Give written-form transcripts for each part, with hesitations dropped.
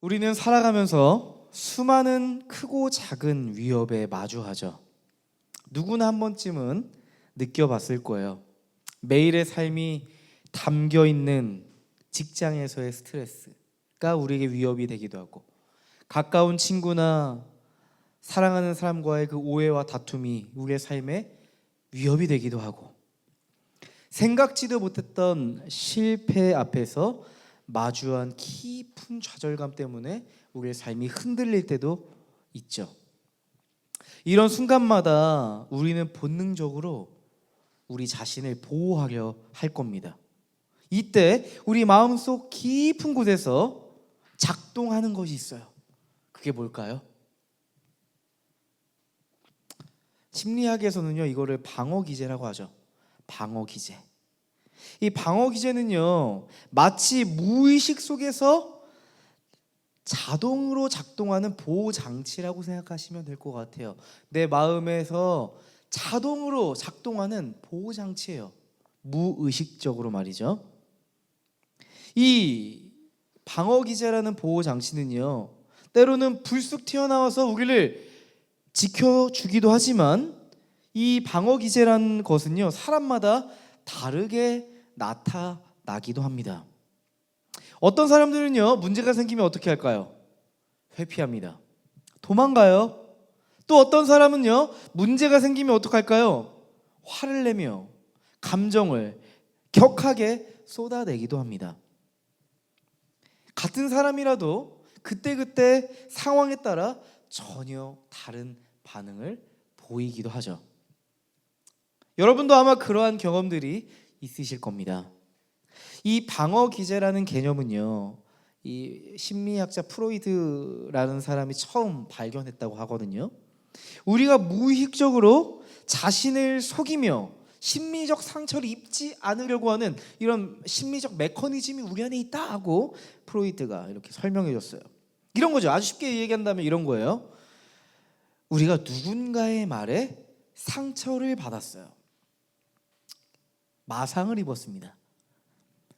우리는 살아가면서 수많은 크고 작은 위협에 마주하죠. 누구나 한 번쯤은 느껴봤을 거예요. 매일의 삶이 담겨 있는 직장에서의 스트레스가 우리에게 위협이 되기도 하고, 가까운 친구나 사랑하는 사람과의 그 오해와 다툼이 우리의 삶에 위협이 되기도 하고, 생각지도 못했던 실패 앞에서 마주한 깊은 좌절감 때문에 우리의 삶이 흔들릴 때도 있죠. 이런 순간마다 우리는 본능적으로 우리 자신을 보호하려 할 겁니다. 이때 우리 마음속 깊은 곳에서 작동하는 것이 있어요. 그게 뭘까요? 심리학에서는요, 이거를 방어 기제라고 하죠. 방어 기제. 이 방어 기제는요, 마치 무의식 속에서 자동으로 작동하는 보호 장치라고 생각하시면 될 것 같아요. 내 마음에서 자동으로 작동하는 보호 장치예요. 무의식적으로 말이죠. 이 방어 기제라는 보호 장치는요, 때로는 불쑥 튀어나와서 우리를 지켜주기도 하지만, 이 방어 기제라는 것은요, 사람마다 다르게 나타나기도 합니다. 어떤 사람들은요, 문제가 생기면 어떻게 할까요? 회피합니다. 도망가요. 또 어떤 사람은요, 문제가 생기면 어떡할까요? 화를 내며 감정을 격하게 쏟아내기도 합니다. 같은 사람이라도 그때그때 상황에 따라 전혀 다른 반응을 보이기도 하죠. 여러분도 아마 그러한 경험들이 있으실 겁니다. 이 방어 기제라는 개념은요, 이 심리학자 프로이드라는 사람이 처음 발견했다고 하거든요. 우리가 무의식적으로 자신을 속이며 심리적 상처를 입지 않으려고 하는 이런 심리적 메커니즘이 우리 안에 있다 하고 프로이드가 이렇게 설명해 줬어요. 이런 거죠. 아주 쉽게 얘기한다면 이런 거예요. 우리가 누군가의 말에 상처를 받았어요. 마상을 입었습니다.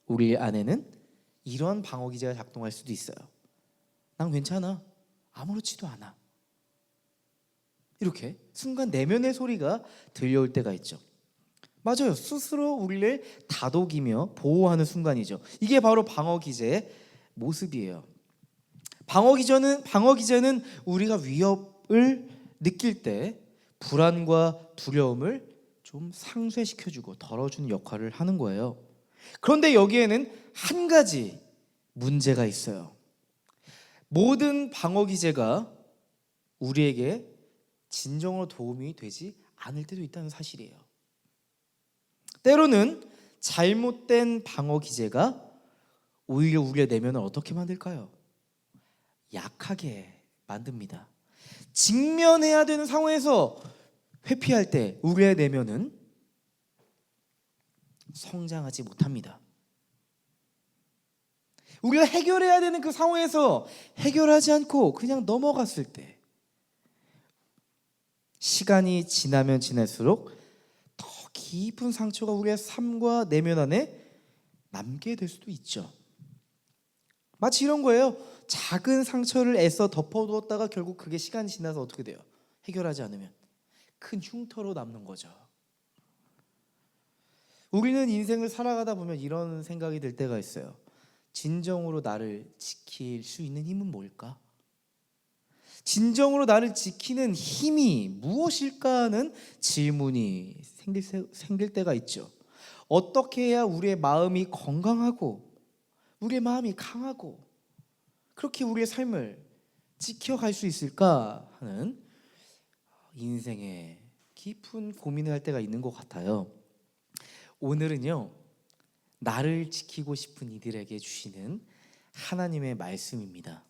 우리 안에는 이런 방어 기제가 작동할 수도 있어요. 난 괜찮아. 아무렇지도 않아. 이렇게 순간 내면의 소리가 들려올 때가 있죠. 맞아요. 스스로 우리를 다독이며 보호하는 순간이죠. 이게 바로 방어 기제의 모습이에요. 방어 기제는 우리가 위협을 느낄 때 불안과 두려움을 좀 상쇄시켜주고 덜어주는 역할을 하는 거예요. 그런데 여기에는 한 가지 문제가 있어요. 모든 방어 기제가 우리에게 진정으로 도움이 되지 않을 때도 있다는 사실이에요. 때로는 잘못된 방어 기제가 오히려 우리의 내면을 어떻게 만들까요? 약하게 만듭니다. 직면해야 되는 상황에서 회피할 때 우리의 내면은 성장하지 못합니다. 우리가 해결해야 되는 그 상황에서 해결하지 않고 그냥 넘어갔을 때, 시간이 지나면 지날수록 더 깊은 상처가 우리의 삶과 내면 안에 남게 될 수도 있죠. 마치 이런 거예요. 작은 상처를 애써 덮어두었다가 결국 그게 시간이 지나서 어떻게 돼요? 해결하지 않으면 큰 흉터로 남는 거죠. 우리는 인생을 살아가다 보면 이런 생각이 들 때가 있어요. 진정으로 나를 지킬 수 있는 힘은 뭘까? 진정으로 나를 지키는 힘이 무엇일까 하는 질문이 생길 때가 있죠. 어떻게 해야 우리의 마음이 건강하고 우리의 마음이 강하고 그렇게 우리의 삶을 지켜갈 수 있을까 하는 인생의 깊은 고민을 할 때가 있는 것 같아요. 오늘은요, 나를 지키고 싶은 이들에게 주시는 하나님의 말씀입니다.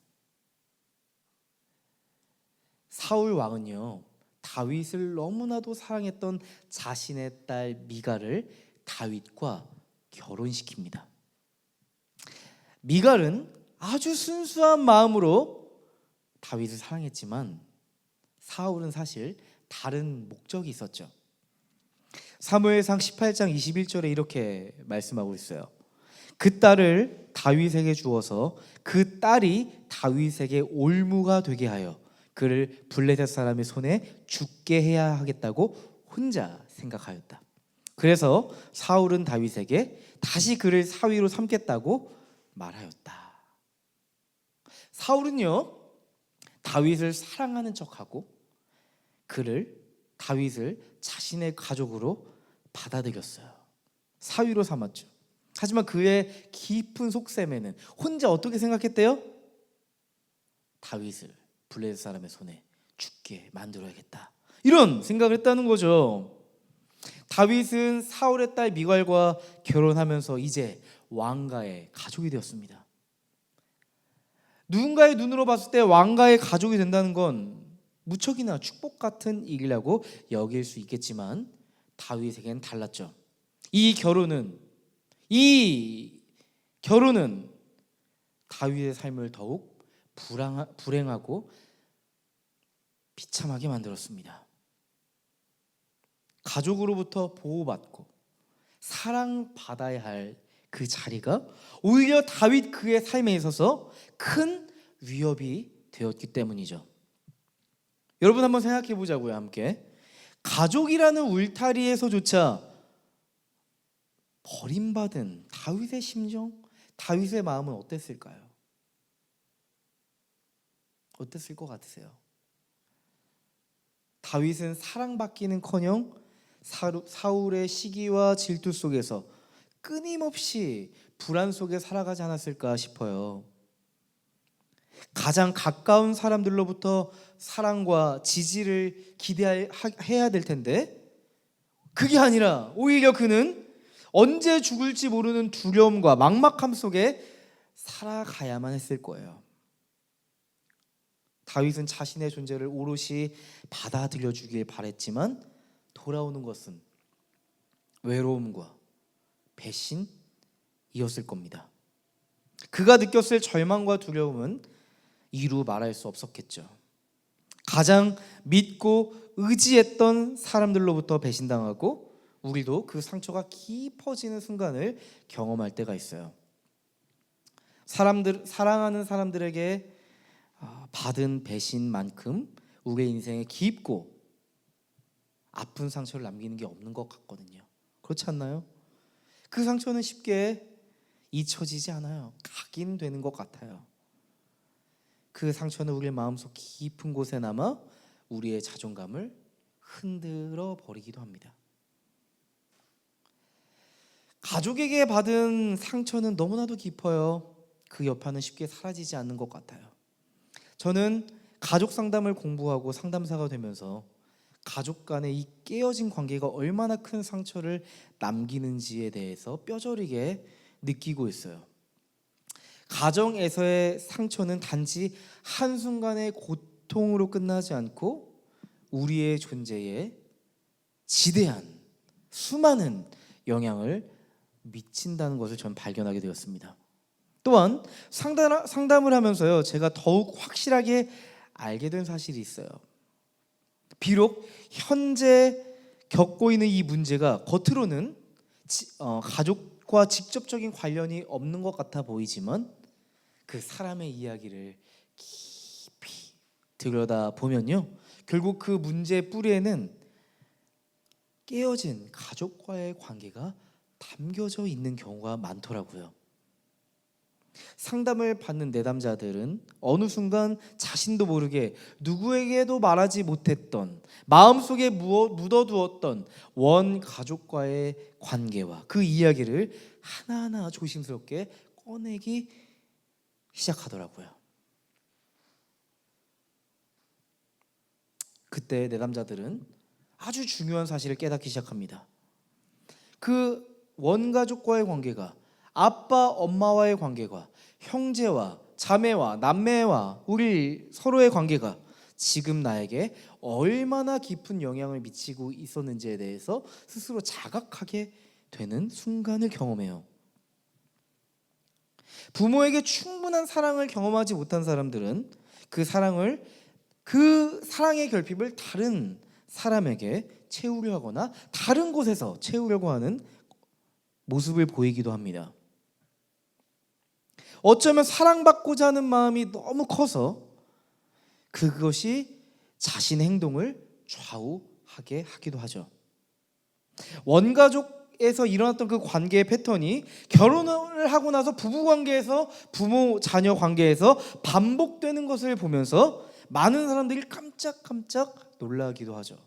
사울 왕은요, 다윗을 너무나도 사랑했던 자신의 딸 미갈을 다윗과 결혼시킵니다. 미갈은 아주 순수한 마음으로 다윗을 사랑했지만 사울은 사실 다른 목적이 있었죠. 사무엘상 18장 21절에 이렇게 말씀하고 있어요. 그 딸을 다윗에게 주어서 그 딸이 다윗에게 올무가 되게 하여 그를 블레셋 사람의 손에 죽게 해야 하겠다고 혼자 생각하였다. 그래서 사울은 다윗에게 다시 그를 사위로 삼겠다고 말하였다. 사울은요, 다윗을 사랑하는 척하고 다윗을 자신의 가족으로 받아들였어요. 사위로 삼았죠. 하지만 그의 깊은 속셈에는 혼자 어떻게 생각했대요? 다윗을 블레셋 사람의 손에 죽게 만들어야겠다, 이런 생각을 했다는 거죠. 다윗은 사울의 딸 미갈과 결혼하면서 이제 왕가의 가족이 되었습니다. 누군가의 눈으로 봤을 때 왕가의 가족이 된다는 건 무척이나 축복 같은 일이라고 여길 수 있겠지만 다윗에게는 달랐죠. 이 결혼은 다윗의 삶을 더욱 불행하고 비참하게 만들었습니다. 가족으로부터 보호받고 사랑받아야 할 그 자리가 오히려 다윗 그의 삶에 있어서 큰 위협이 되었기 때문이죠. 여러분 한번 생각해 보자고요, 함께. 가족이라는 울타리에서조차 버림받은 다윗의 심정, 다윗의 마음은 어땠을까요? 어땠을 것 같으세요? 다윗은 사랑받기는커녕 사울의 시기와 질투 속에서 끊임없이 불안 속에 살아가지 않았을까 싶어요. 가장 가까운 사람들로부터 사랑과 지지를 기대해야 될 텐데 그게 아니라 오히려 그는 언제 죽을지 모르는 두려움과 막막함 속에 살아가야만 했을 거예요. 다윗은 자신의 존재를 오롯이 받아들여 주길 바랬지만 돌아오는 것은 외로움과 배신이었을 겁니다. 그가 느꼈을 절망과 두려움은 이루 말할 수 없었겠죠. 가장 믿고 의지했던 사람들로부터 배신당하고 우리도 그 상처가 깊어지는 순간을 경험할 때가 있어요. 사랑하는 사람들에게 받은 배신만큼 우리의 인생에 깊고 아픈 상처를 남기는 게 없는 것 같거든요. 그렇지 않나요? 그 상처는 쉽게 잊혀지지 않아요. 각인되는 것 같아요. 그 상처는 우리의 마음속 깊은 곳에 남아 우리의 자존감을 흔들어 버리기도 합니다. 가족에게 받은 상처는 너무나도 깊어요. 그 여파는 쉽게 사라지지 않는 것 같아요. 저는 가족 상담을 공부하고 상담사가 되면서 가족 간의 이 깨어진 관계가 얼마나 큰 상처를 남기는지에 대해서 뼈저리게 느끼고 있어요. 가정에서의 상처는 단지 한순간의 고통으로 끝나지 않고 우리의 존재에 지대한 수많은 영향을 미친다는 것을 전 발견하게 되었습니다. 또한 상담을 하면서요, 제가 더욱 확실하게 알게 된 사실이 있어요. 비록 현재 겪고 있는 이 문제가 겉으로는 가족과 직접적인 관련이 없는 것 같아 보이지만 그 사람의 이야기를 깊이 들여다보면요, 결국 그 문제의 뿌리에는 깨어진 가족과의 관계가 담겨져 있는 경우가 많더라고요. 상담을 받는 내담자들은 어느 순간 자신도 모르게 누구에게도 말하지 못했던 마음속에 묻어두었던 원 가족과의 관계와 그 이야기를 하나하나 조심스럽게 꺼내기 시작하더라고요. 그때 내담자들은 아주 중요한 사실을 깨닫기 시작합니다. 그 원가족과의 관계가 아빠, 엄마와의 관계가 형제와 자매와 남매와 우리 서로의 관계가 지금 나에게 얼마나 깊은 영향을 미치고 있었는지에 대해서 스스로 자각하게 되는 순간을 경험해요. 부모에게 충분한 사랑을 경험하지 못한 사람들은 그 사랑의 결핍을 다른 사람에게 채우려 하거나 다른 곳에서 채우려고 하는 모습을 보이기도 합니다. 어쩌면 사랑받고자 하는 마음이 너무 커서 그것이 자신의 행동을 좌우하게 하기도 하죠. 원가족에서 일어났던 그 관계의 패턴이 결혼을 하고 나서 부부 관계에서 부모 자녀 관계에서 반복되는 것을 보면서 많은 사람들이 깜짝깜짝 놀라기도 하죠.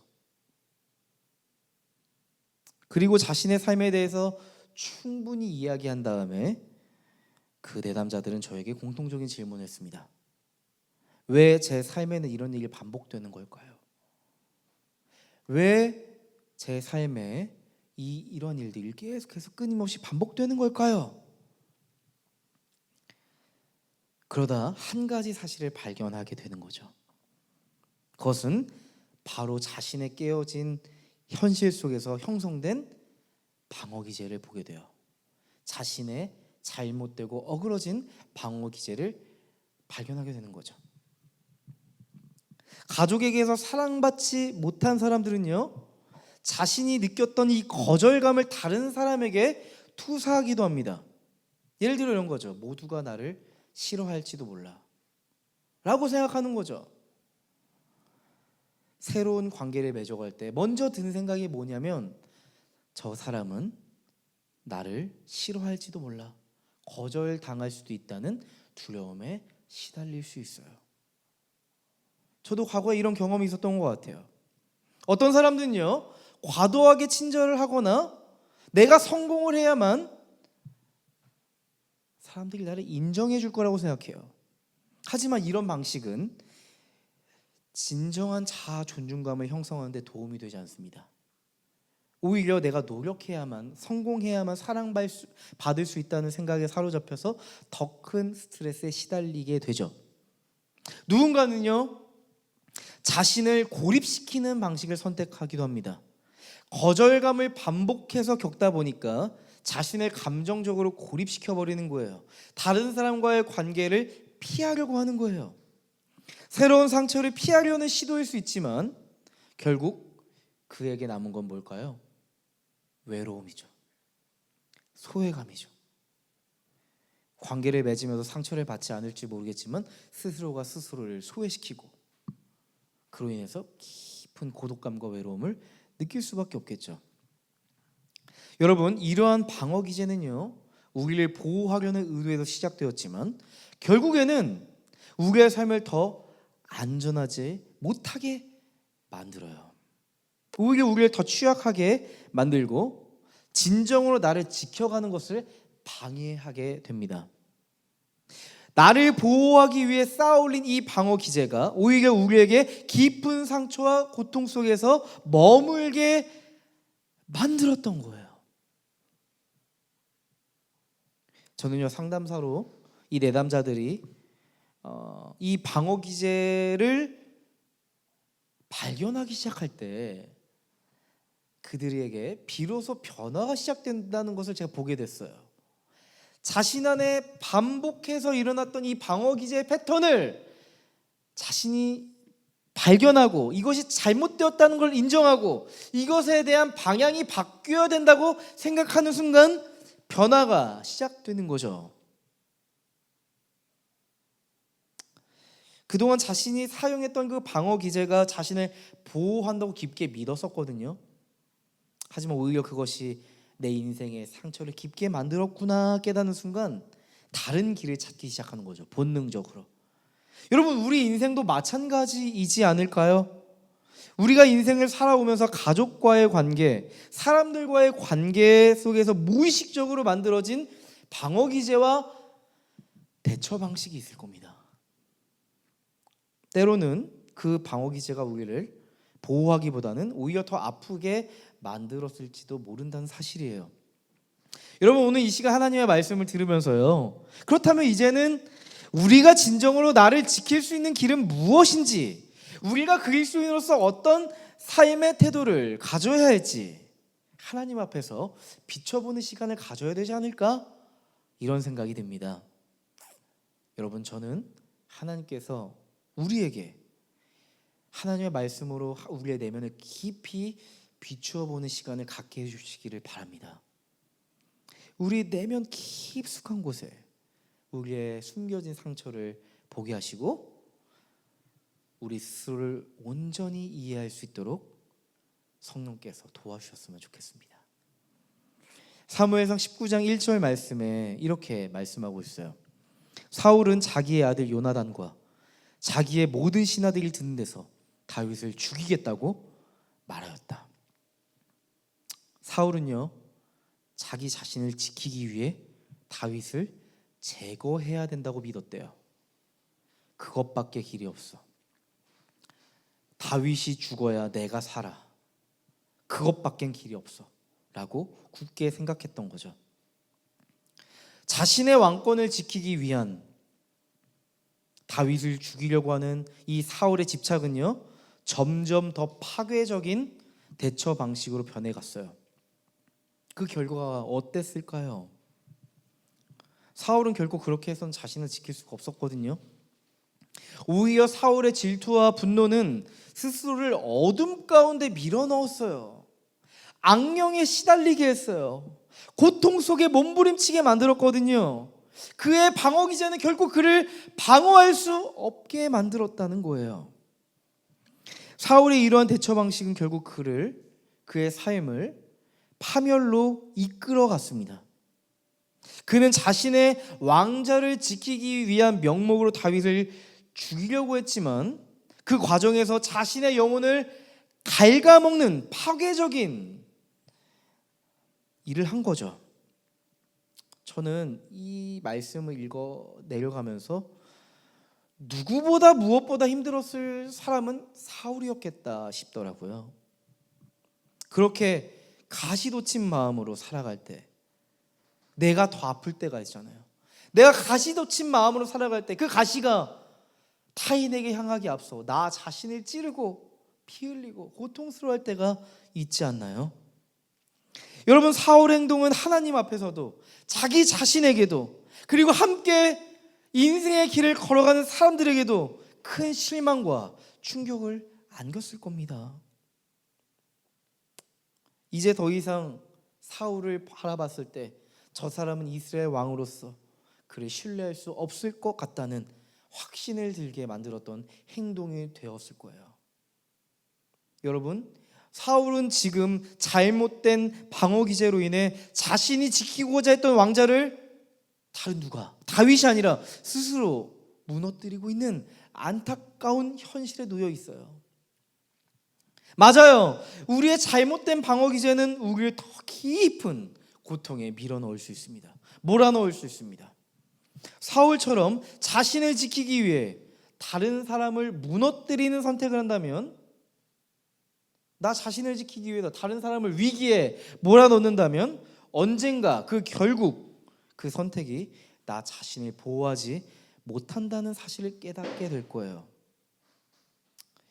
그리고 자신의 삶에 대해서 충분히 이야기한 다음에 그 내담자들은 저에게 공통적인 질문을 했습니다. 왜 제 삶에는 이런 일이 반복되는 걸까요? 왜 제 삶에 이런 일들이 계속해서 끊임없이 반복되는 걸까요? 그러다 한 가지 사실을 발견하게 되는 거죠. 그것은 바로 자신의 깨어진 현실 속에서 형성된 방어 기제를 보게 돼요. 자신의 잘못되고 어그러진 방어 기제를 발견하게 되는 거죠. 가족에게서 사랑받지 못한 사람들은요, 자신이 느꼈던 이 거절감을 다른 사람에게 투사하기도 합니다. 예를 들어 이런 거죠. 모두가 나를 싫어할지도 몰라 라고 생각하는 거죠. 새로운 관계를 맺어갈 때 먼저 드는 생각이 뭐냐면, 저 사람은 나를 싫어할지도 몰라, 거절당할 수도 있다는 두려움에 시달릴 수 있어요. 저도 과거에 이런 경험이 있었던 것 같아요. 어떤 사람들은요, 과도하게 친절을 하거나 내가 성공을 해야만 사람들이 나를 인정해 줄 거라고 생각해요. 하지만 이런 방식은 진정한 자아 존중감을 형성하는 데 도움이 되지 않습니다. 오히려 내가 노력해야만, 성공해야만 사랑받을 수 있다는 생각에 사로잡혀서 더 큰 스트레스에 시달리게 되죠. 누군가는요, 자신을 고립시키는 방식을 선택하기도 합니다. 거절감을 반복해서 겪다 보니까 자신을 감정적으로 고립시켜 버리는 거예요. 다른 사람과의 관계를 피하려고 하는 거예요. 새로운 상처를 피하려는 시도일 수 있지만 결국 그에게 남은 건 뭘까요? 외로움이죠. 소외감이죠. 관계를 맺으면서 상처를 받지 않을지 모르겠지만 스스로가 스스로를 소외시키고 그로 인해서 깊은 고독감과 외로움을 느낄 수밖에 없겠죠. 여러분, 이러한 방어 기제는요, 우리를 보호하려는 의도에서 시작되었지만 결국에는 우리의 삶을 더 안전하지 못하게 만들어요. 오히려 우리를 더 취약하게 만들고 진정으로 나를 지켜가는 것을 방해하게 됩니다. 나를 보호하기 위해 쌓아올린 이 방어 기제가 오히려 우리에게 깊은 상처와 고통 속에서 머물게 만들었던 거예요. 저는요, 상담사로 이 내담자들이 이 방어 기제를 발견하기 시작할 때 그들에게 비로소 변화가 시작된다는 것을 제가 보게 됐어요. 자신 안에 반복해서 일어났던 이 방어 기제의 패턴을 자신이 발견하고 이것이 잘못되었다는 걸 인정하고 이것에 대한 방향이 바뀌어야 된다고 생각하는 순간 변화가 시작되는 거죠. 그동안 자신이 사용했던 그 방어 기제가 자신을 보호한다고 깊게 믿었었거든요. 하지만 오히려 그것이 내 인생에 상처를 깊게 만들었구나 깨닫는 순간 다른 길을 찾기 시작하는 거죠. 본능적으로. 여러분, 우리 인생도 마찬가지이지 않을까요? 우리가 인생을 살아오면서 가족과의 관계, 사람들과의 관계 속에서 무의식적으로 만들어진 방어 기제와 대처 방식이 있을 겁니다. 때로는 그 방어 기제가 우리를 보호하기보다는 오히려 더 아프게 만들었을지도 모른다는 사실이에요. 여러분, 오늘 이 시간 하나님의 말씀을 들으면서요, 그렇다면 이제는 우리가 진정으로 나를 지킬 수 있는 길은 무엇인지, 우리가 그리스도인으로서 어떤 삶의 태도를 가져야 할지 하나님 앞에서 비춰보는 시간을 가져야 되지 않을까? 이런 생각이 듭니다. 여러분, 저는 하나님께서 우리에게 하나님의 말씀으로 우리의 내면을 깊이 비추어 보는 시간을 갖게 해주시기를 바랍니다. 우리 내면 깊숙한 곳에 우리의 숨겨진 상처를 보게 하시고 우리 스스로를 온전히 이해할 수 있도록 성령께서 도와주셨으면 좋겠습니다. 사무엘상 19장 1절 말씀에 이렇게 말씀하고 있어요. 사울은 자기의 아들 요나단과 자기의 모든 신하들이 듣는 데서 다윗을 죽이겠다고 말하였다. 사울은요, 자기 자신을 지키기 위해 다윗을 제거해야 된다고 믿었대요. 그것밖에 길이 없어. 다윗이 죽어야 내가 살아. 그것밖엔 길이 없어 라고 굳게 생각했던 거죠. 자신의 왕권을 지키기 위한 다윗을 죽이려고 하는 이 사울의 집착은요, 점점 더 파괴적인 대처 방식으로 변해갔어요. 그 결과가 어땠을까요? 사울은 결국 그렇게 해서는 자신을 지킬 수가 없었거든요. 오히려 사울의 질투와 분노는 스스로를 어둠 가운데 밀어넣었어요. 악령에 시달리게 했어요. 고통 속에 몸부림치게 만들었거든요. 그의 방어 기제는 결국 그를 방어할 수 없게 만들었다는 거예요. 사울의 이러한 대처 방식은 결국 그의 삶을 파멸로 이끌어갔습니다. 그는 자신의 왕자를 지키기 위한 명목으로 다윗을 죽이려고 했지만 그 과정에서 자신의 영혼을 갉아먹는 파괴적인 일을 한 거죠. 저는 이 말씀을 읽어 내려가면서 누구보다 무엇보다 힘들었을 사람은 사울이었겠다 싶더라고요. 그렇게 가시돋친 마음으로 살아갈 때 내가 더 아플 때가 있잖아요. 내가 가시돋친 마음으로 살아갈 때 그 가시가 타인에게 향하기 앞서 나 자신을 찌르고 피 흘리고 고통스러워할 때가 있지 않나요? 여러분, 사울의 행동은 하나님 앞에서도 자기 자신에게도 그리고 함께 인생의 길을 걸어가는 사람들에게도 큰 실망과 충격을 안겼을 겁니다. 이제 더 이상 사울을 바라봤을 때 저 사람은 이스라엘 왕으로서 그를 신뢰할 수 없을 것 같다는 확신을 들게 만들었던 행동이 되었을 거예요. 여러분, 사울은 지금 잘못된 방어 기제로 인해 자신이 지키고자 했던 왕자를 다른 누가, 다윗이 아니라 스스로 무너뜨리고 있는 안타까운 현실에 놓여 있어요. 맞아요. 우리의 잘못된 방어 기제는 우리를 더 깊은 고통에 밀어넣을 수 있습니다. 몰아넣을 수 있습니다. 사울처럼 자신을 지키기 위해 다른 사람을 무너뜨리는 선택을 한다면, 나 자신을 지키기 위해서 다른 사람을 위기에 몰아넣는다면 언젠가 결국 그 선택이 나 자신을 보호하지 못한다는 사실을 깨닫게 될 거예요.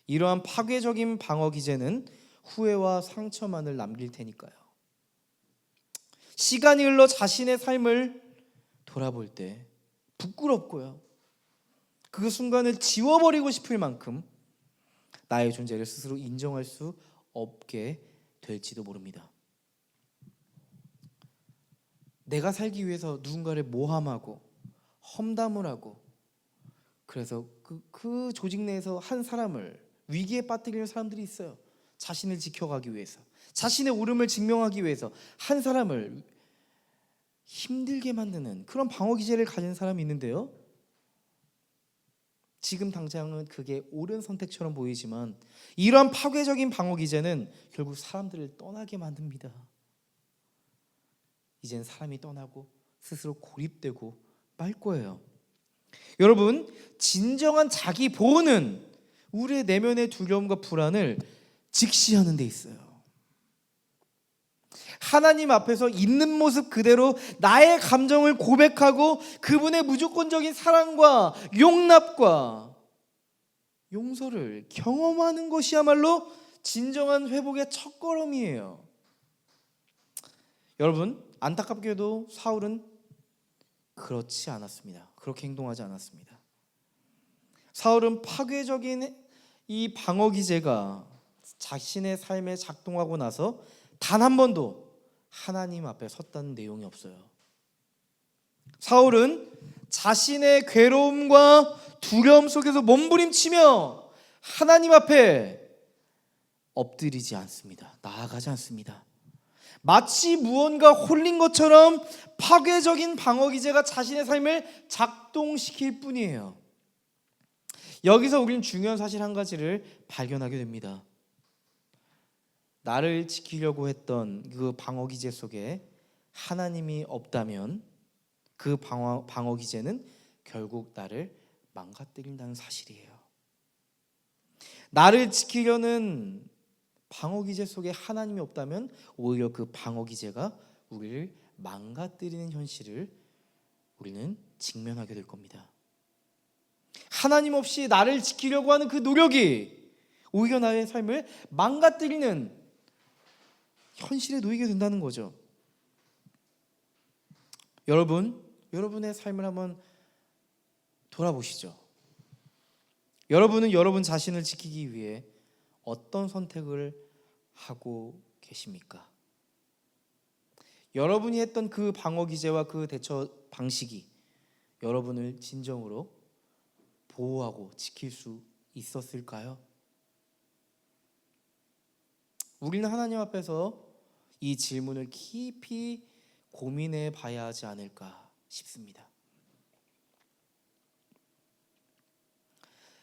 이러한 파괴적인 방어 기제는 후회와 상처만을 남길 테니까요. 시간이 흘러 자신의 삶을 돌아볼 때 부끄럽고요, 그 순간을 지워버리고 싶을 만큼 나의 존재를 스스로 인정할 수 없게 될지도 모릅니다. 내가 살기 위해서 누군가를 모함하고 험담을 하고, 그래서 그 조직 내에서 한 사람을 위기에 빠뜨리는 사람들이 있어요. 자신을 지켜가기 위해서, 자신의 옳음을 증명하기 위해서 한 사람을 힘들게 만드는 그런 방어 기제를 가진 사람이 있는데요, 지금 당장은 그게 옳은 선택처럼 보이지만 이러한 파괴적인 방어 기제는 결국 사람들을 떠나게 만듭니다. 이젠 사람이 떠나고 스스로 고립되고 말 거예요. 여러분, 진정한 자기 보호는 우리의 내면의 두려움과 불안을 직시하는 데 있어요. 하나님 앞에서 있는 모습 그대로 나의 감정을 고백하고 그분의 무조건적인 사랑과 용납과 용서를 경험하는 것이야말로 진정한 회복의 첫걸음이에요. 여러분, 안타깝게도 사울은 그렇지 않았습니다. 그렇게 행동하지 않았습니다. 사울은 파괴적인 이 방어 기제가 자신의 삶에 작동하고 나서 단 한 번도 하나님 앞에 섰다는 내용이 없어요. 사울은 자신의 괴로움과 두려움 속에서 몸부림치며 하나님 앞에 엎드리지 않습니다. 나아가지 않습니다. 마치 무언가 홀린 것처럼 파괴적인 방어 기제가 자신의 삶을 작동시킬 뿐이에요. 여기서 우리는 중요한 사실 한 가지를 발견하게 됩니다. 나를 지키려고 했던 그 방어 기제 속에 하나님이 없다면 그 방어 기제는 결국 나를 망가뜨린다는 사실이에요. 나를 지키려는 방어 기제 속에 하나님이 없다면 오히려 그 방어 기제가 우리를 망가뜨리는 현실을 우리는 직면하게 될 겁니다. 하나님 없이 나를 지키려고 하는 그 노력이 오히려 나의 삶을 망가뜨리는 현실에 놓이게 된다는 거죠. 여러분의 삶을 한번 돌아보시죠. 여러분은 여러분 자신을 지키기 위해 어떤 선택을 하고 계십니까? 여러분이 했던 그 방어 기제와 그 대처 방식이 여러분을 진정으로 보호하고 지킬 수 있었을까요? 우리는 하나님 앞에서 이 질문을 깊이 고민해 봐야 하지 않을까 싶습니다.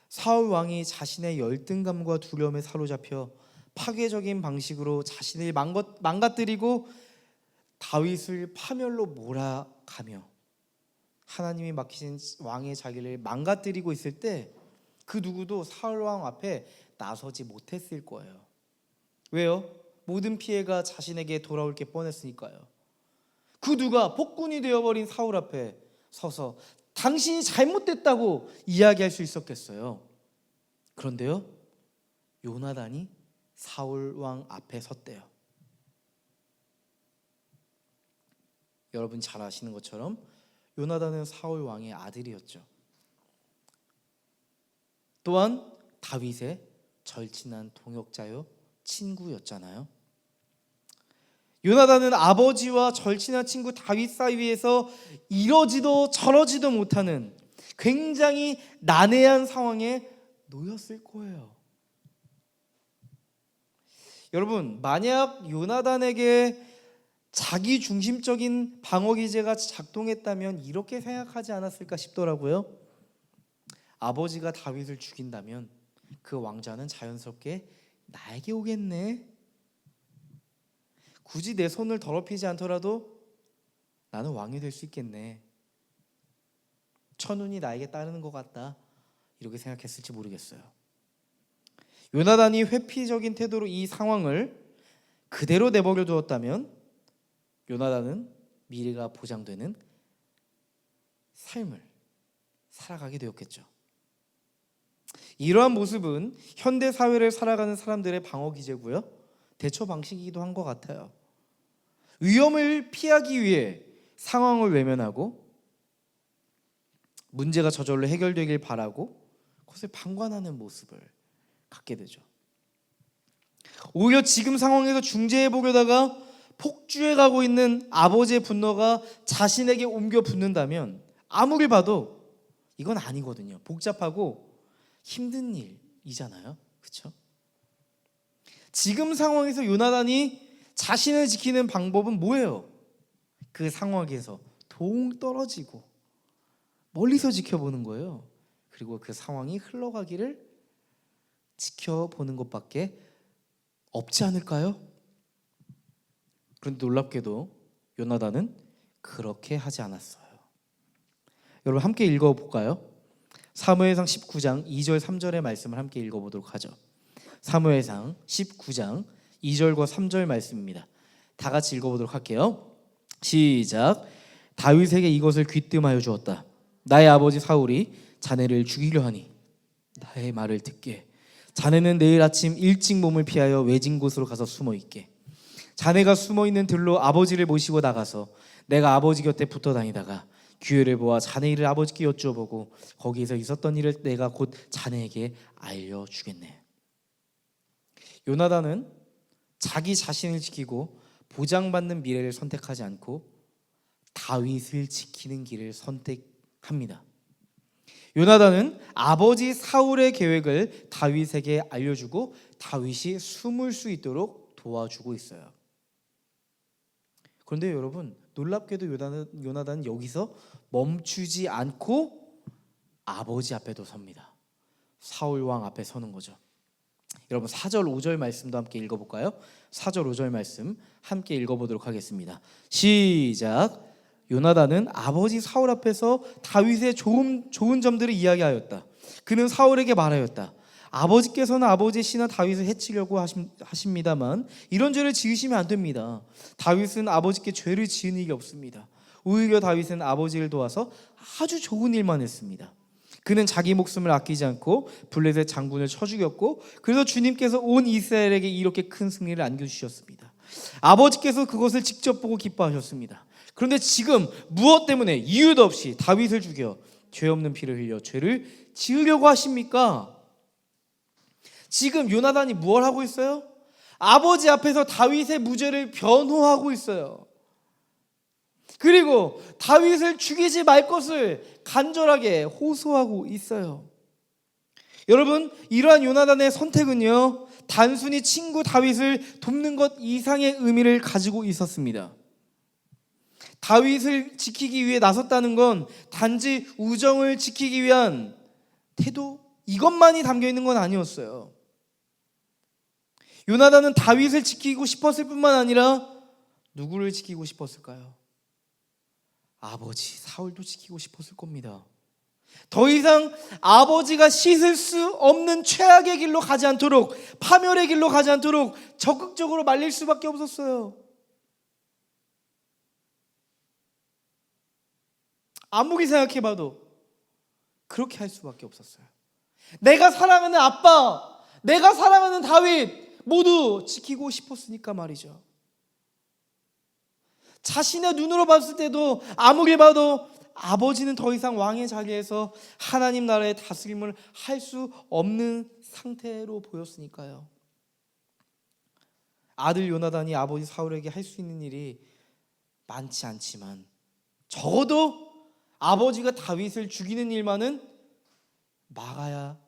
사울 왕이 자신의 열등감과 두려움에 사로잡혀 파괴적인 방식으로 자신을 망가뜨리고 다윗을 파멸로 몰아가며 하나님이 맡기신 왕의 자리를 망가뜨리고 있을 때 그 누구도 사울 왕 앞에 나서지 못했을 거예요. 왜요? 모든 피해가 자신에게 돌아올 게 뻔했으니까요. 그 누가 폭군이 되어버린 사울 앞에 서서 당신이 잘못됐다고 이야기할 수 있었겠어요? 그런데요, 요나단이 사울 왕 앞에 섰대요. 여러분 잘 아시는 것처럼 요나단은 사울 왕의 아들이었죠. 또한 다윗의 절친한 동역자요 친구였잖아요. 요나단은 아버지와 절친한 친구 다윗 사이에서 이러지도 저러지도 못하는 굉장히 난해한 상황에 놓였을 거예요. 여러분, 만약 요나단에게 자기 중심적인 방어 기제가 작동했다면 이렇게 생각하지 않았을까 싶더라고요. 아버지가 다윗을 죽인다면 그 왕자는 자연스럽게 나에게 오겠네. 굳이 내 손을 더럽히지 않더라도 나는 왕이 될 수 있겠네. 천운이 나에게 따르는 것 같다. 이렇게 생각했을지 모르겠어요. 요나단이 회피적인 태도로 이 상황을 그대로 내버려 두었다면 요나단은 미래가 보장되는 삶을 살아가게 되었겠죠. 이러한 모습은 현대 사회를 살아가는 사람들의 방어 기제고요, 대처 방식이기도 한 것 같아요. 위험을 피하기 위해 상황을 외면하고 문제가 저절로 해결되길 바라고 그것을 방관하는 모습을 갖게 되죠. 오히려 지금 상황에서 중재해 보려다가 폭주해 가고 있는 아버지의 분노가 자신에게 옮겨 붙는다면 아무리 봐도 이건 아니거든요. 복잡하고 힘든 일이잖아요. 그렇죠? 지금 상황에서 요나단이 자신을 지키는 방법은 뭐예요? 그 상황에서 동 떨어지고 멀리서 지켜보는 거예요. 그리고 그 상황이 흘러가기를 지켜보는 것밖에 없지 않을까요? 그런데 놀랍게도 요나단은 그렇게 하지 않았어요. 여러분 함께 읽어볼까요? 사무엘상 19장 2절 3절의 말씀을 함께 읽어보도록 하죠. 사무엘상 19장 2절과 3절 말씀입니다. 다 같이 읽어보도록 할게요. 시작. 다윗에게 이것을 귀뜸하여 주었다. 나의 아버지 사울이 자네를 죽이려 하니 나의 말을 듣게. 자네는 내일 아침 일찍 몸을 피하여 외진 곳으로 가서 숨어 있게. 자네가 숨어 있는 들로 아버지를 모시고 나가서 내가 아버지 곁에 붙어 다니다가 기회를 보아 자네 일을 아버지께 여쭈어보고 거기에서 있었던 일을 내가 곧 자네에게 알려주겠네. 요나단은 자기 자신을 지키고 보장받는 미래를 선택하지 않고 다윗을 지키는 길을 선택했습니다. 합니다. 요나단은 아버지 사울의 계획을 다윗에게 알려주고 다윗이 숨을 수 있도록 도와주고 있어요. 그런데 여러분, 놀랍게도 요나단은 여기서 멈추지 않고 아버지 앞에도 섭니다. 사울 왕 앞에 서는 거죠. 여러분 4절 5절 말씀도 함께 읽어볼까요? 4절 5절 말씀 함께 읽어보도록 하겠습니다. 시작. 요나단은 아버지 사울 앞에서 다윗의 좋은 점들을 이야기하였다. 그는 사울에게 말하였다. 아버지께서는 아버지의 신하 다윗을 해치려고 하십니다만 이런 죄를 지으시면 안 됩니다. 다윗은 아버지께 죄를 지은 일이 없습니다. 오히려 다윗은 아버지를 도와서 아주 좋은 일만 했습니다. 그는 자기 목숨을 아끼지 않고 블레셋 장군을 쳐 죽였고 그래서 주님께서 온 이스라엘에게 이렇게 큰 승리를 안겨주셨습니다. 아버지께서 그것을 직접 보고 기뻐하셨습니다. 그런데 지금 무엇 때문에 이유도 없이 다윗을 죽여 죄 없는 피를 흘려 죄를 지으려고 하십니까? 지금 요나단이 뭘 하고 있어요? 아버지 앞에서 다윗의 무죄를 변호하고 있어요. 그리고 다윗을 죽이지 말 것을 간절하게 호소하고 있어요. 여러분, 이러한 요나단의 선택은요, 단순히 친구 다윗을 돕는 것 이상의 의미를 가지고 있었습니다. 다윗을 지키기 위해 나섰다는 건 단지 우정을 지키기 위한 태도 이것만이 담겨 있는 건 아니었어요. 요나단은 다윗을 지키고 싶었을 뿐만 아니라 누구를 지키고 싶었을까요? 아버지 사울도 지키고 싶었을 겁니다. 더 이상 아버지가 씻을 수 없는 최악의 길로 가지 않도록, 파멸의 길로 가지 않도록 적극적으로 말릴 수밖에 없었어요. 아무리 생각해봐도 그렇게 할 수밖에 없었어요. 내가 사랑하는 아빠, 내가 사랑하는 다윗 모두 지키고 싶었으니까 말이죠. 자신의 눈으로 봤을 때도 아무리 봐도 아버지는 더 이상 왕의 자리에서 하나님 나라의 다스림을 할 수 없는 상태로 보였으니까요. 아들 요나단이 아버지 사울에게 할 수 있는 일이 많지 않지만 적어도 아버지가 다윗을 죽이는 일만은 막아야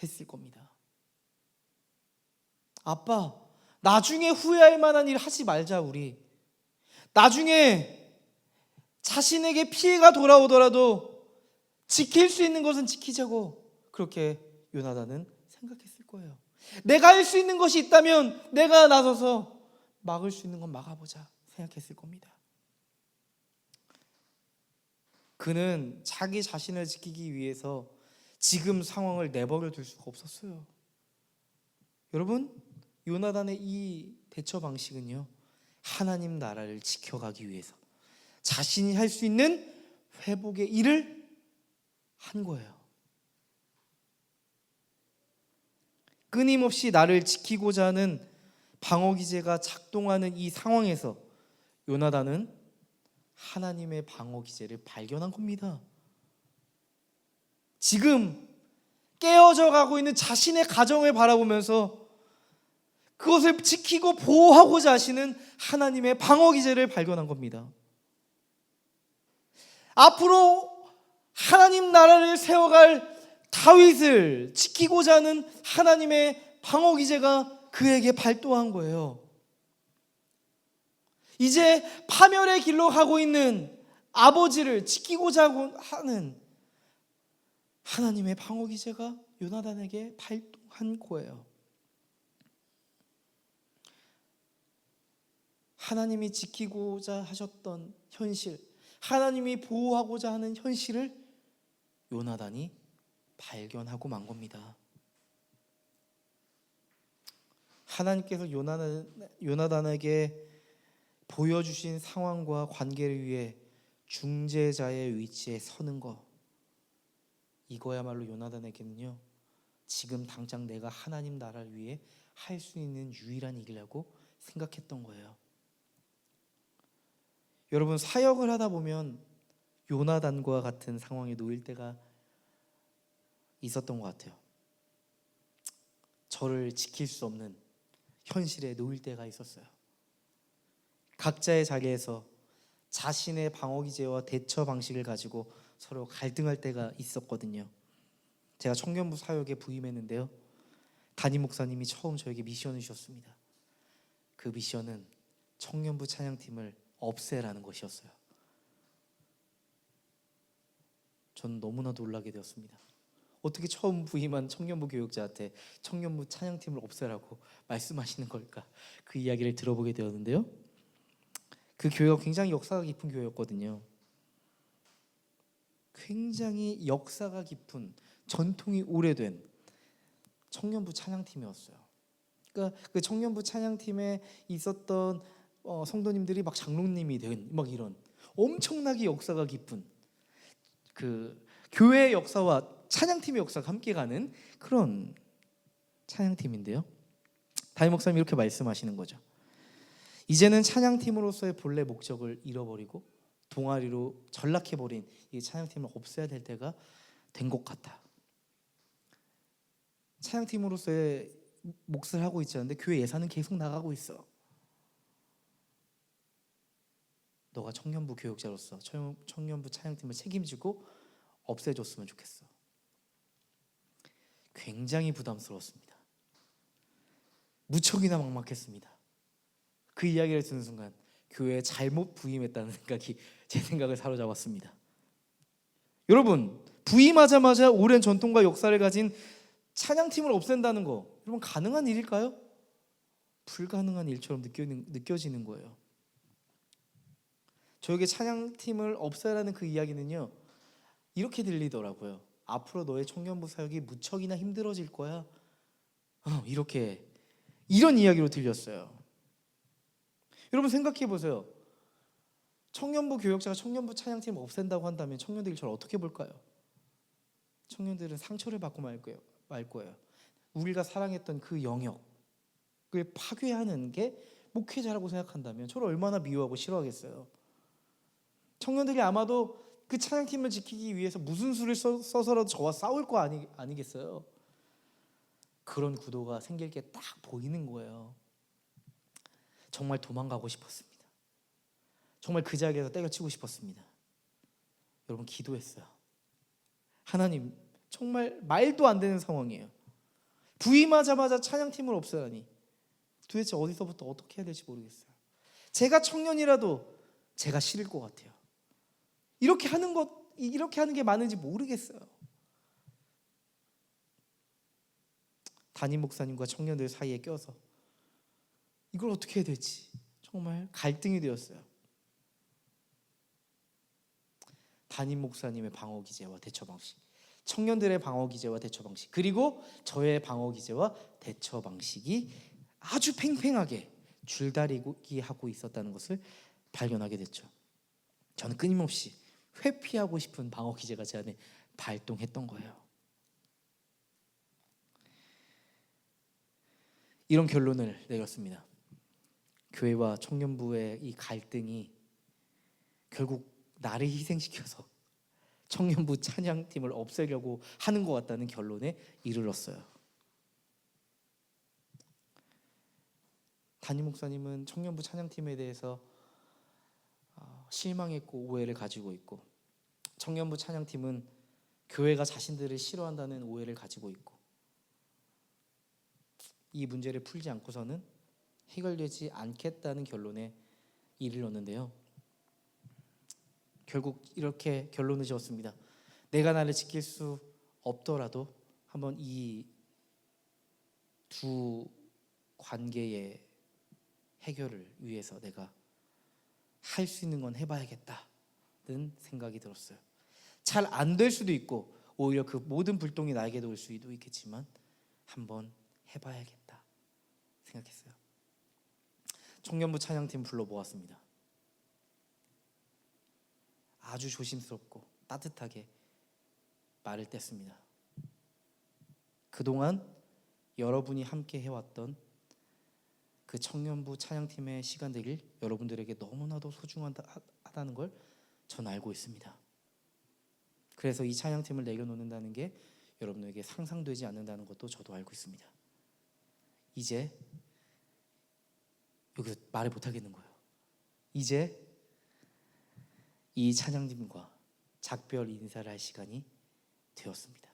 했을 겁니다. 아빠, 나중에 후회할 만한 일 하지 말자 우리. 나중에 자신에게 피해가 돌아오더라도 지킬 수 있는 것은 지키자고 그렇게 요나단은 생각했을 거예요. 내가 할 수 있는 것이 있다면 내가 나서서 막을 수 있는 건 막아보자 생각했을 겁니다. 그는 자기 자신을 지키기 위해서 지금 상황을 내버려 둘 수가 없었어요. 여러분, 요나단의 이 대처 방식은요, 하나님 나라를 지켜가기 위해서 자신이 할 수 있는 회복의 일을 한 거예요. 끊임없이 나를 지키고자 하는 방어기제가 작동하는 이 상황에서 요나단은 하나님의 방어기제를 발견한 겁니다. 지금 깨어져 가고 있는 자신의 가정을 바라보면서 그것을 지키고 보호하고자 하시는 하나님의 방어기제를 발견한 겁니다. 앞으로 하나님 나라를 세워갈 다윗을 지키고자 하는 하나님의 방어기제가 그에게 발동한 거예요. 이제 파멸의 길로 가고 있는 아버지를 지키고자 하는 하나님의 방어기제가 요나단에게 발동한 거예요. 하나님이 지키고자 하셨던 현실, 하나님이 보호하고자 하는 현실을 요나단이 발견하고 만 겁니다. 하나님께서 요나단에게 보여주신 상황과 관계를 위해 중재자의 위치에 서는 것, 이거야말로 요나단에게는요, 지금 당장 내가 하나님 나라를 위해 할 수 있는 유일한 일이라고 생각했던 거예요. 여러분, 사역을 하다 보면 요나단과 같은 상황에 놓일 때가 있었던 것 같아요. 저를 지킬 수 없는 현실에 놓일 때가 있었어요. 각자의 자리에서 자신의 방어기제와 대처 방식을 가지고 서로 갈등할 때가 있었거든요. 제가 청년부 사역에 부임했는데요, 담임 목사님이 처음 저에게 미션을 주셨습니다. 그 미션은 청년부 찬양팀을 없애라는 것이었어요. 저는 너무나 놀라게 되었습니다. 어떻게 처음 부임한 청년부 교육자한테 청년부 찬양팀을 없애라고 말씀하시는 걸까? 그 이야기를 들어보게 되었는데요, 그 교회가 굉장히 역사가 깊은 교회였거든요. 굉장히 역사가 깊은, 전통이 오래된 청년부 찬양팀이었어요. 그러니까 그 청년부 찬양팀에 있었던 성도님들이 막 장로님이 된 막 이런 엄청나게 역사가 깊은 그 교회의 역사와 찬양팀의 역사가 함께 가는 그런 찬양팀인데요, 담임 목사님이 이렇게 말씀하시는 거죠. 이제는 찬양팀으로서의 본래 목적을 잃어버리고 동아리로 전락해버린 이 찬양팀을 없애야 될 때가 된 것 같아. 찬양팀으로서의 몫을 하고 있지 않은데 교회 예산은 계속 나가고 있어. 너가 청년부 교육자로서 청년부 찬양팀을 책임지고 없애줬으면 좋겠어. 굉장히 부담스러웠습니다. 무척이나 막막했습니다. 그 이야기를 듣는 순간 교회에 잘못 부임했다는 생각이 제 생각을 사로잡았습니다. 여러분, 부임하자마자 오랜 전통과 역사를 가진 찬양팀을 없앤다는 거, 여러분 가능한 일일까요? 불가능한 일처럼 느껴지는 거예요. 저에게 찬양팀을 없애라는 그 이야기는요, 이렇게 들리더라고요. 앞으로 너의 청년부 사역이 무척이나 힘들어질 거야. 이렇게, 이런 이야기로 들렸어요. 여러분 생각해 보세요. 청년부 교역자가 청년부 찬양팀을 없앤다고 한다면 청년들이 저를 어떻게 볼까요? 청년들은 상처를 받고 말 거예요. 우리가 사랑했던 그 영역을 파괴하는 게 목회자라고 생각한다면 저를 얼마나 미워하고 싫어하겠어요. 청년들이 아마도 그 찬양팀을 지키기 위해서 무슨 수를 써서라도 저와 싸울 거 아니겠어요? 그런 구도가 생길 게 딱 보이는 거예요. 정말 도망가고 싶었습니다. 정말 그 자리에서 때려치고 싶었습니다. 여러분 기도했어요. 하나님, 정말 말도 안 되는 상황이에요. 부임하자마자 찬양팀을 없애라니 도대체 어디서부터 어떻게 해야 될지 모르겠어요. 제가 청년이라도 제가 싫을 것 같아요. 이렇게 하는 게 맞는지 모르겠어요. 담임 목사님과 청년들 사이에 껴서 이걸 어떻게 해야 될지 정말 갈등이 되었어요. 담임 목사님의 방어 기제와 대처 방식, 청년들의 방어 기제와 대처 방식, 그리고 저의 방어 기제와 대처 방식이 아주 팽팽하게 줄다리기 하고 있었다는 것을 발견하게 됐죠. 저는 끊임없이 회피하고 싶은 방어 기제가 제 안에 발동했던 거예요. 이런 결론을 내렸습니다. 교회와 청년부의 이 갈등이 결국 나를 희생시켜서 청년부 찬양팀을 없애려고 하는 것 같다는 결론에 이르렀어요. 담임 목사님은 청년부 찬양팀에 대해서 실망했고 오해를 가지고 있고, 청년부 찬양팀은 교회가 자신들을 싫어한다는 오해를 가지고 있고, 이 문제를 풀지 않고서는 해결되지 않겠다는 결론에 이르렀는데요, 결국 이렇게 결론을 지었습니다. 내가 나를 지킬 수 없더라도 한번 이 두 관계의 해결을 위해서 내가 할 수 있는 건 해봐야겠다는 생각이 들었어요. 잘 안 될 수도 있고 오히려 그 모든 불똥이 나에게도 올 수도 있겠지만 한번 해봐야겠다 생각했어요. 청년부 찬양팀 불러 모았습니다. 아주 조심스럽고 따뜻하게 말을 뗐습니다. 그동안 여러분이 함께 해왔던 그 청년부 찬양팀의 시간들이 여러분들에게 너무나도 소중하다는 걸 전 알고 있습니다. 그래서 이 찬양팀을 내려놓는다는 게 여러분에게 상상되지 않는다는 것도 저도 알고 있습니다. 이제 여기서 말을 못하겠는 거예요. 이제 이 찬양팀과 작별 인사를 할 시간이 되었습니다.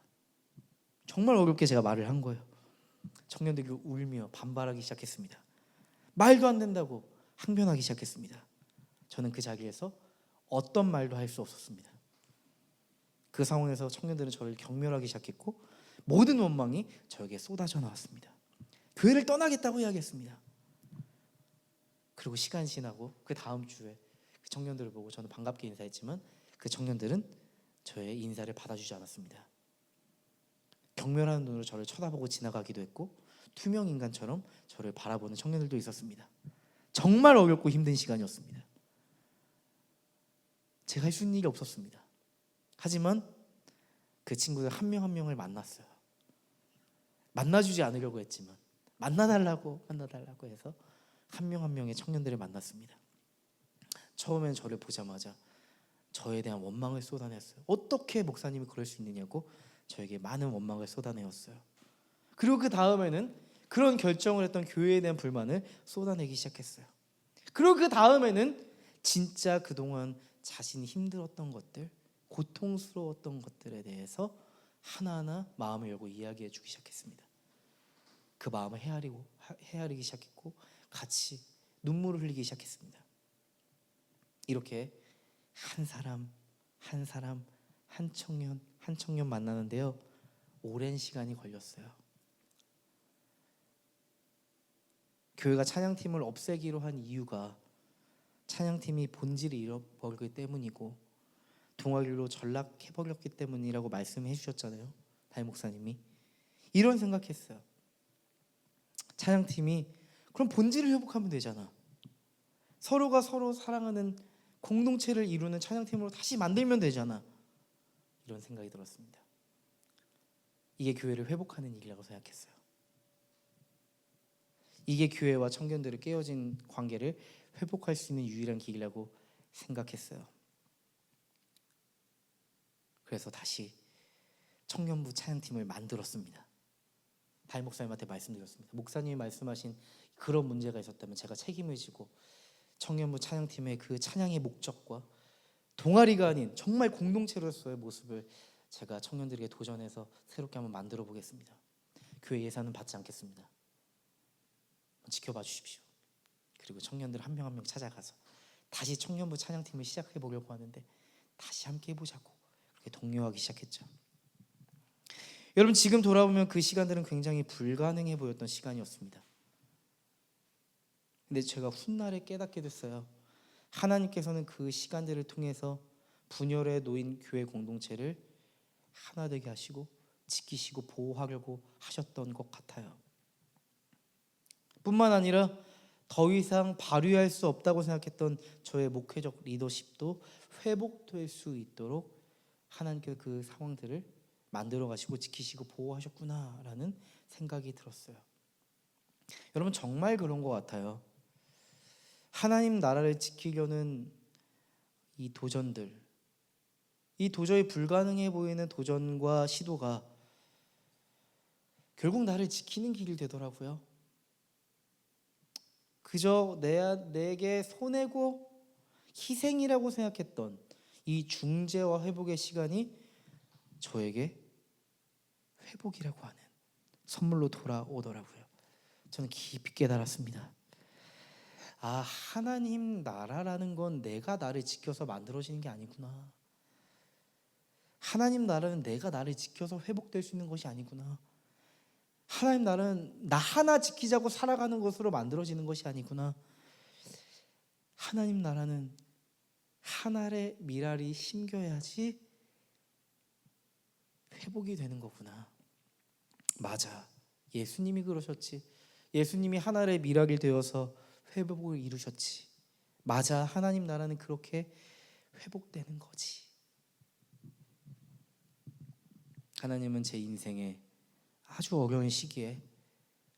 정말 어렵게 제가 말을 한 거예요. 청년들이 울며 반발하기 시작했습니다. 말도 안 된다고 항변하기 시작했습니다. 저는 그 자리에서 어떤 말도 할 수 없었습니다. 그 상황에서 청년들은 저를 경멸하기 시작했고 모든 원망이 저에게 쏟아져 나왔습니다. 교회를 떠나겠다고 이야기했습니다. 그리고 시간이 지나고 그 다음 주에 그 청년들을 보고 저는 반갑게 인사했지만 그 청년들은 저의 인사를 받아주지 않았습니다. 경멸하는 눈으로 저를 쳐다보고 지나가기도 했고 투명 인간처럼 저를 바라보는 청년들도 있었습니다. 정말 어렵고 힘든 시간이었습니다. 제가 할 수 있는 일이 없었습니다. 하지만 그 친구들 한 명 한 명을 만났어요. 만나주지 않으려고 했지만 만나달라고 해서 한 명 한 명의 청년들을 만났습니다. 처음엔 저를 보자마자 저에 대한 원망을 쏟아냈어요. 어떻게 목사님이 그럴 수 있느냐고 저에게 많은 원망을 쏟아내었어요. 그리고 그 다음에는 그런 결정을 했던 교회에 대한 불만을 쏟아내기 시작했어요. 그리고 그 다음에는 진짜 그동안 자신이 힘들었던 것들, 고통스러웠던 것들에 대해서 하나하나 마음을 열고 이야기해 주기 시작했습니다. 그 마음을 헤아리기 시작했고 같이 눈물을 흘리기 시작했습니다. 이렇게 한 사람 한 청년 만나는데요, 오랜 시간이 걸렸어요. 교회가 찬양팀을 없애기로 한 이유가 찬양팀이 본질을 잃어버리기 때문이고 동아리로 전락해버렸기 때문이라고 말씀해 주셨잖아요, 담임 목사님이. 이런 생각했어요. 찬양팀이 그럼 본질을 회복하면 되잖아. 서로가 서로 사랑하는 공동체를 이루는 찬양팀으로 다시 만들면 되잖아. 이런 생각이 들었습니다. 이게 교회를 회복하는 일이라고 생각했어요. 이게 교회와 청년들의 깨어진 관계를 회복할 수 있는 유일한 길이라고 생각했어요. 그래서 다시 청년부 찬양팀을 만들었습니다. 담임 목사님한테 말씀드렸습니다. 목사님이 말씀하신 그런 문제가 있었다면 제가 책임을 지고 청년부 찬양팀의 그 찬양의 목적과 동아리가 아닌 정말 공동체로서의 모습을 제가 청년들에게 도전해서 새롭게 한번 만들어 보겠습니다. 교회 예산은 받지 않겠습니다. 지켜봐 주십시오. 그리고 청년들 한 명 한 명 찾아가서 다시 청년부 찬양팀을 시작해 보려고 하는데 다시 함께 해보자고 그렇게 독려하기 시작했죠. 여러분, 지금 돌아보면 그 시간들은 굉장히 불가능해 보였던 시간이었습니다. 근데 제가 훗날에 깨닫게 됐어요. 하나님께서는 그 시간들을 통해서 분열에 놓인 교회 공동체를 하나 되게 하시고 지키시고 보호하려고 하셨던 것 같아요. 뿐만 아니라 더 이상 발휘할 수 없다고 생각했던 저의 목회적 리더십도 회복될 수 있도록 하나님께서 그 상황들을 만들어 가시고 지키시고 보호하셨구나라는 생각이 들었어요. 여러분, 정말 그런 것 같아요. 하나님 나라를 지키려는 이 도전들, 이 도저히 불가능해 보이는 도전과 시도가 결국 나를 지키는 길이 되더라고요. 그저 내게 손해고 희생이라고 생각했던 이 중재와 회복의 시간이 저에게 회복이라고 하는 선물로 돌아오더라고요. 저는 깊이 깨달았습니다. 아, 하나님 나라라는 건 내가 나를 지켜서 만들어지는 게 아니구나. 하나님 나라는 내가 나를 지켜서 회복될 수 있는 것이 아니구나. 하나님 나라는 나 하나 지키자고 살아가는 것으로 만들어지는 것이 아니구나. 하나님 나라는 한 알의 밀알이 심겨야지 회복이 되는 거구나. 맞아, 예수님이 그러셨지. 예수님이 한 알의 밀알이 되어서 회복을 이루셨지. 맞아, 하나님 나라는 그렇게 회복되는 거지. 하나님은 제 인생에 아주 어려운 시기에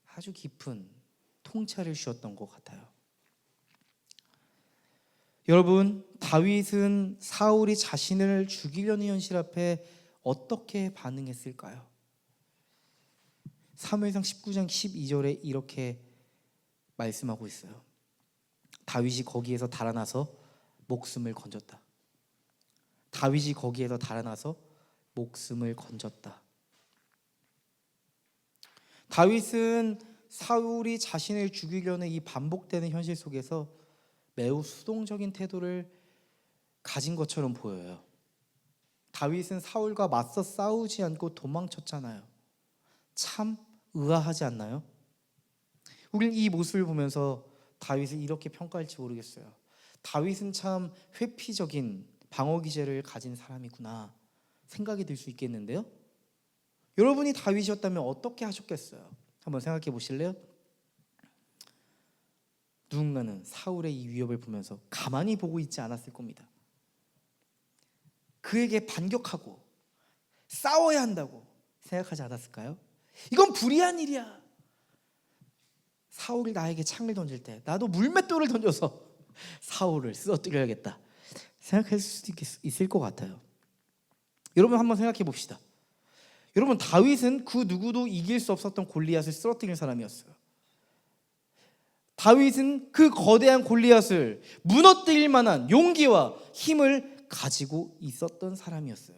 아주 깊은 통찰을 주셨던 것 같아요. 여러분, 다윗은 사울이 자신을 죽이려는 현실 앞에 어떻게 반응했을까요? 사무엘상 19장 12절에 이렇게 말씀하고 있어요. 다윗이 거기에서 달아나서 목숨을 건졌다. 다윗이 거기에서 달아나서 목숨을 건졌다. 다윗은 사울이 자신을 죽이려는 이 반복되는 현실 속에서 매우 수동적인 태도를 가진 것처럼 보여요. 다윗은 사울과 맞서 싸우지 않고 도망쳤잖아요. 참 의아하지 않나요? 우리는 이 모습을 보면서 다윗을 이렇게 평가할지 모르겠어요. 다윗은 참 회피적인 방어 기제를 가진 사람이구나 생각이 들 수 있겠는데요. 여러분이 다윗이었다면 어떻게 하셨겠어요? 한번 생각해 보실래요? 누군가는 사울의 이 위협을 보면서 가만히 보고 있지 않았을 겁니다. 그에게 반격하고 싸워야 한다고 생각하지 않았을까요? 이건 불의한 일이야. 사울이 나에게 창을 던질 때 나도 물맷돌을 던져서 사울을 쓰러뜨려야겠다 생각할 수도 있을 것 같아요. 여러분 한번 생각해 봅시다. 여러분 다윗은 그 누구도 이길 수 없었던 골리앗을 쓰러뜨린 사람이었어요. 다윗은 그 거대한 골리앗을 무너뜨릴 만한 용기와 힘을 가지고 있었던 사람이었어요.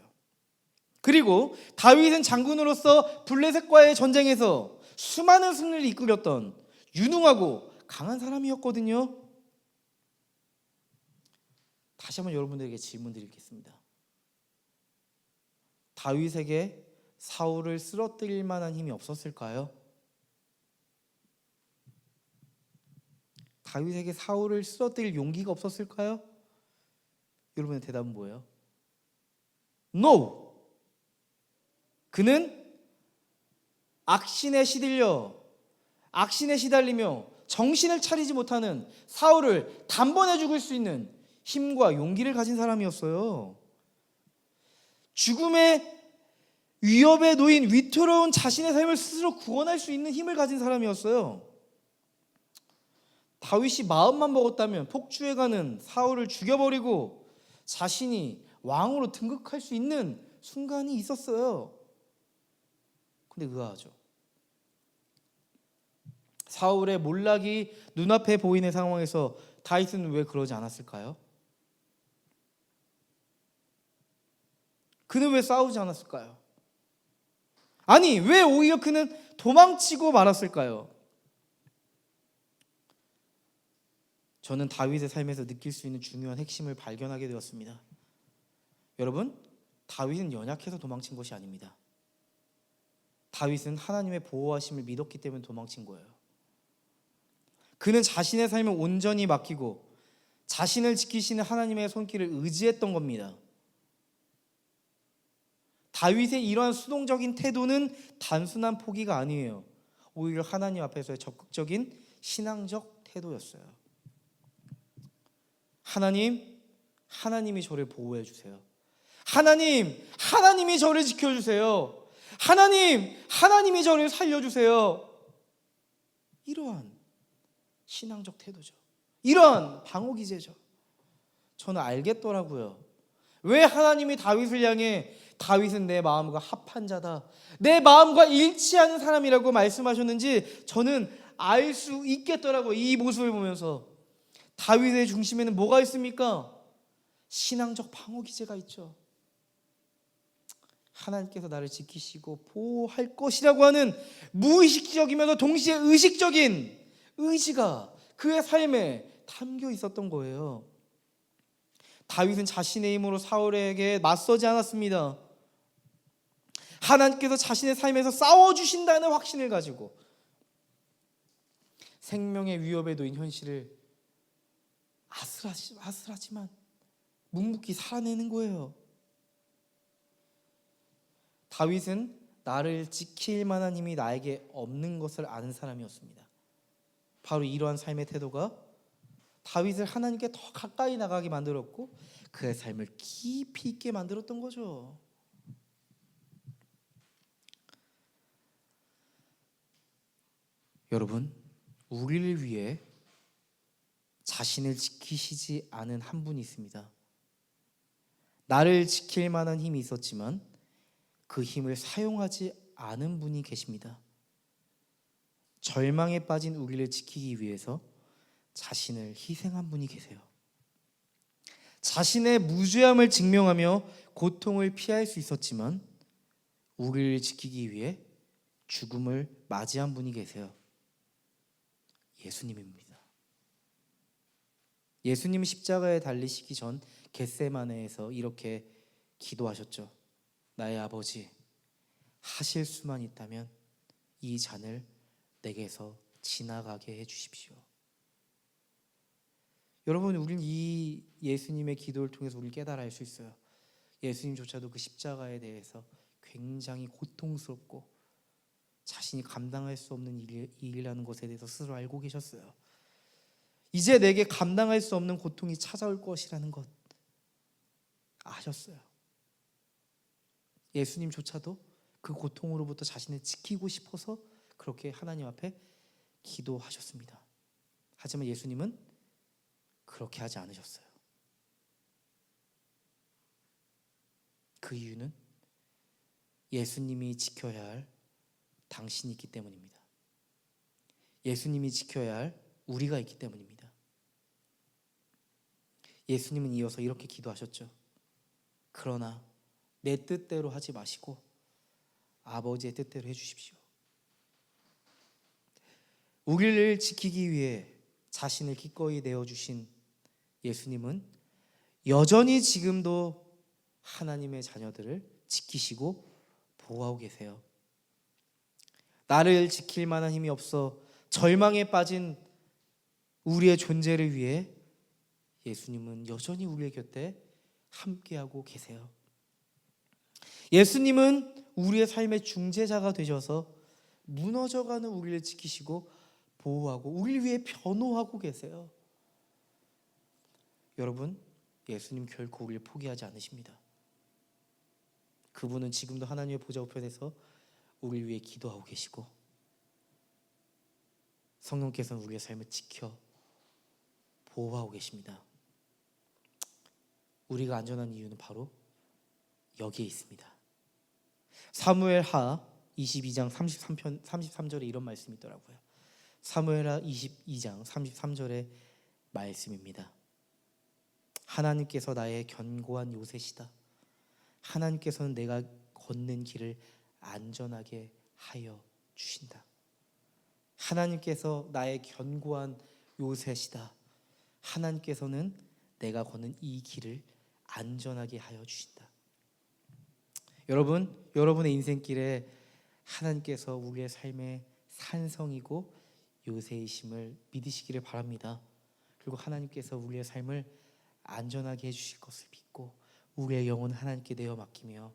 그리고 다윗은 장군으로서 블레셋과의 전쟁에서 수많은 승리를 이끌었던 유능하고 강한 사람이었거든요. 다시 한번 여러분들에게 질문 드리겠습니다. 다윗에게 사울을 쓰러뜨릴 만한 힘이 없었을까요? 다윗에게 사울을 쓰러뜨릴 용기가 없었을까요? 여러분의 대답은 뭐예요? No! 그는 악신에 시달리며 정신을 차리지 못하는 사울을 단번에 죽일 수 있는 힘과 용기를 가진 사람이었어요. 죽음의 위협에 놓인 위태로운 자신의 삶을 스스로 구원할 수 있는 힘을 가진 사람이었어요. 다윗이 마음만 먹었다면 폭주해가는 사울을 죽여버리고 자신이 왕으로 등극할 수 있는 순간이 있었어요. 근데 의아하죠. 사울의 몰락이 눈앞에 보이는 상황에서 다윗은 왜 그러지 않았을까요? 그는 왜 싸우지 않았을까요? 아니, 왜 오히려 그는 도망치고 말았을까요? 저는 다윗의 삶에서 느낄 수 있는 중요한 핵심을 발견하게 되었습니다. 여러분, 다윗은 연약해서 도망친 것이 아닙니다. 다윗은 하나님의 보호하심을 믿었기 때문에 도망친 거예요. 그는 자신의 삶을 온전히 맡기고 자신을 지키시는 하나님의 손길을 의지했던 겁니다. 다윗의 이러한 수동적인 태도는 단순한 포기가 아니에요. 오히려 하나님 앞에서의 적극적인 신앙적 태도였어요. 하나님이 저를 보호해 주세요. 하나님이 저를 지켜주세요. 하나님이 저를 살려주세요. 이러한 신앙적 태도죠. 이러한 방어기제죠. 저는 알겠더라고요. 왜 하나님이 다윗을 향해 다윗은 내 마음과 합한 자다, 내 마음과 일치하는 사람이라고 말씀하셨는지 저는 알 수 있겠더라고요. 이 모습을 보면서 다윗의 중심에는 뭐가 있습니까? 신앙적 방어기제가 있죠. 하나님께서 나를 지키시고 보호할 것이라고 하는 무의식적이면서 동시에 의식적인 의지가 그의 삶에 담겨 있었던 거예요. 다윗은 자신의 힘으로 사울에게 맞서지 않았습니다. 하나님께서 자신의 삶에서 싸워주신다는 확신을 가지고 생명의 위협에 놓인 현실을 아슬하지만 묵묵히 살아내는 거예요. 다윗은 나를 지킬 만한 힘이 나에게 없는 것을 아는 사람이었습니다. 바로 이러한 삶의 태도가 다윗을 하나님께 더 가까이 나가게 만들었고 그의 삶을 깊이 있게 만들었던 거죠. 여러분, 우리를 위해 자신을 지키시지 않은 한 분이 있습니다. 나를 지킬 만한 힘이 있었지만 그 힘을 사용하지 않은 분이 계십니다. 절망에 빠진 우리를 지키기 위해서 자신을 희생한 분이 계세요. 자신의 무죄함을 증명하며 고통을 피할 수 있었지만 우리를 지키기 위해 죽음을 맞이한 분이 계세요. 예수님입니다. 예수님은 십자가에 달리시기 전 겟세마네에서 이렇게 기도하셨죠. 나의 아버지, 하실 수만 있다면 이 잔을 내게서 지나가게 해주십시오. 여러분, 우리는 이 예수님의 기도를 통해서 우리를 깨달아 알 수 있어요. 예수님조차도 그 십자가에 대해서 굉장히 고통스럽고 자신이 감당할 수 없는 일이라는 것에 대해서 스스로 알고 계셨어요. 이제 내게 감당할 수 없는 고통이 찾아올 것이라는 것 아셨어요. 예수님조차도 그 고통으로부터 자신을 지키고 싶어서 그렇게 하나님 앞에 기도하셨습니다. 하지만 예수님은 그렇게 하지 않으셨어요. 그 이유는 예수님이 지켜야 할 당신이 있기 때문입니다. 예수님이 지켜야 할 우리가 있기 때문입니다. 예수님은 이어서 이렇게 기도하셨죠. 그러나 내 뜻대로 하지 마시고 아버지의 뜻대로 해주십시오. 우리를 지키기 위해 자신을 기꺼이 내어주신 예수님은 여전히 지금도 하나님의 자녀들을 지키시고 보호하고 계세요. 나를 지킬 만한 힘이 없어 절망에 빠진 우리의 존재를 위해 예수님은 여전히 우리의 곁에 함께하고 계세요. 예수님은 우리의 삶의 중재자가 되셔서 무너져가는 우리를 지키시고 보호하고 우리를 위해 변호하고 계세요. 여러분, 예수님 결코 우리를 포기하지 않으십니다. 그분은 지금도 하나님의 보좌 우편에서 우리를 위해 기도하고 계시고 성령께서는 우리의 삶을 지켜 보호하고 계십니다. 우리가 안전한 이유는 바로 여기에 있습니다. 사무엘하 22장 33절에 이런 말씀이 있더라고요. 사무엘하 22장 33절의 말씀입니다. 하나님께서 나의 견고한 요새시다. 하나님께서는 내가 걷는 길을 안전하게 하여 주신다. 하나님께서 나의 견고한 요새시다. 하나님께서는 내가 걷는 이 길을 안전하게 하여 주신다. 여러분, 여러분의 인생길에 하나님께서 우리의 삶의 산성이고 요새이심을 믿으시기를 바랍니다. 그리고 하나님께서 우리의 삶을 안전하게 해주실 것을 믿고 우리의 영혼을 하나님께 내어 맡기며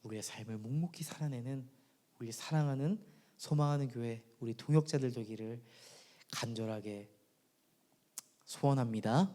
우리의 삶을 묵묵히 살아내는 우리 사랑하는 소망하는 교회 우리 동역자들 되기를 간절하게 소원합니다.